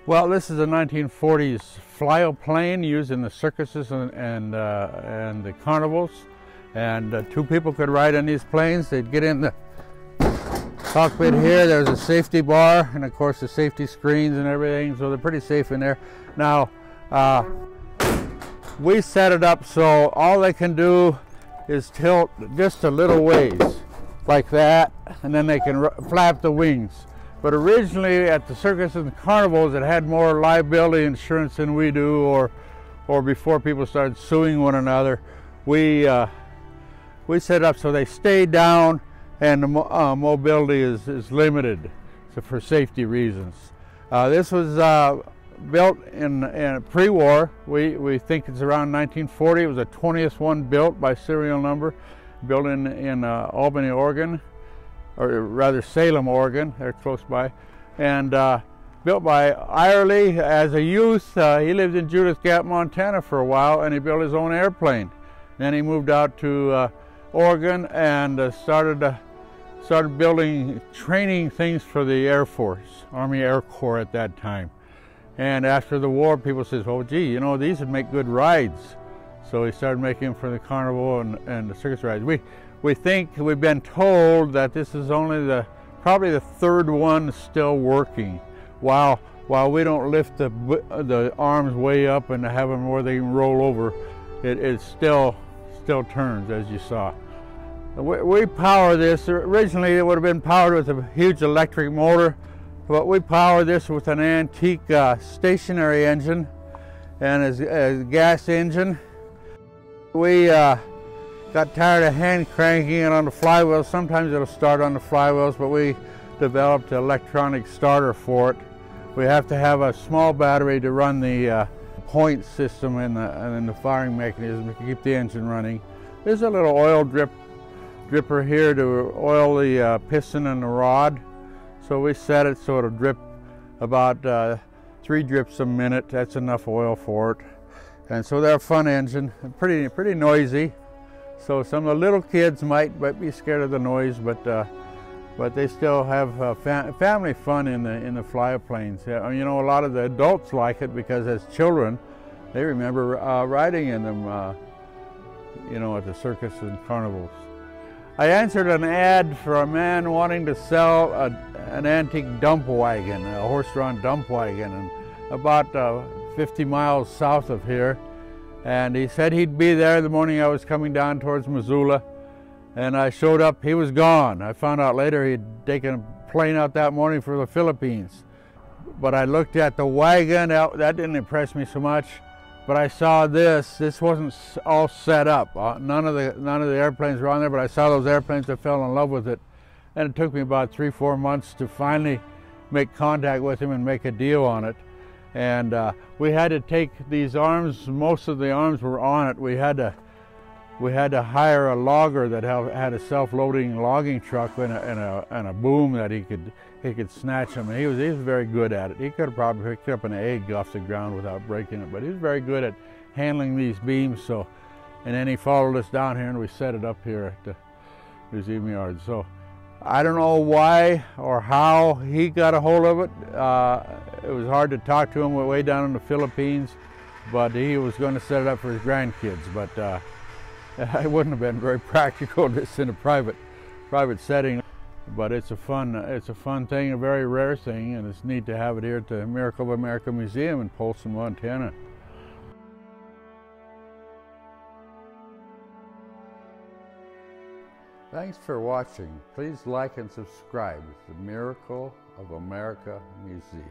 Well, this is a 1940s flyoplane used in the circuses and the carnivals. And two people could ride on these planes. They'd get in the cockpit here. There's a safety bar and of course the safety screens and everything, so they're pretty safe in there. Now, we set it up so all they can do is tilt just a little ways, like that, and then they can flap the wings. But originally at the circus and the carnivals, it had more liability insurance than we do, or before people started suing one another, we set up so they stay down and the mobility is limited, so for safety reasons. This was built in pre-war. We think it's around 1940. It was the 20th one built by serial number, built in Albany, Oregon, or rather Salem, Oregon. They're close by, and built by Irely. As a youth, he lived in Judith Gap, Montana for a while, and he built his own airplane. Then he moved out to Oregon and started building training things for the Air Force, Army Air Corps at that time. And after the war, people said, "Oh, gee, you know, these would make good rides." So he started making them for the carnival and the circus rides. We think, we've been told that this is only probably the third one still working. While we don't lift the arms way up and have them where they can roll over, it still turns, as you saw. We power this. Originally it would have been powered with a huge electric motor, but we power this with an antique stationary engine and a gas engine. We got tired of hand cranking it on the flywheels. Sometimes it'll start on the flywheels, but we developed an electronic starter for it. We have to have a small battery to run the point system and the firing mechanism to keep the engine running. There's a little oil dripper here to oil the piston and the rod. So we set it so it'll drip about 3 drips a minute. That's enough oil for it. And so they're a fun engine, pretty noisy. So some of the little kids might be scared of the noise, but they still have family fun in the flyoplanes. You know, a lot of the adults like it because as children, they remember riding in them, you know, at the circus and carnivals. I answered an ad for a man wanting to sell an antique dump wagon, a horse-drawn dump wagon, and about 50 miles south of here. And he said he'd be there the morning I was coming down towards Missoula. And I showed up, he was gone. I found out later he'd taken a plane out that morning for the Philippines. But I looked at the wagon, that didn't impress me so much. But I saw this wasn't all set up. None of the airplanes were on there, but I saw those airplanes, I fell in love with it. And it took me about 3-4 months to finally make contact with him and make a deal on it. And we had to take these arms, most of the arms were on it. We had to hire a logger that had a self-loading logging truck and a boom that he could snatch them. And he was very good at it. He could have probably picked up an egg off the ground without breaking it, but he was very good at handling these beams. So, and then he followed us down here and we set it up here at the museum yard. So I don't know why or how he got a hold of it. It was hard to talk to him way down in the Philippines, but he was going to set it up for his grandkids. But it wouldn't have been very practical just in a private setting. But it's a fun thing, a very rare thing, and it's neat to have it here at the Miracle of America Museum in Polson, Montana. Thanks for watching. Please like and subscribe to the Miracle of America Museum.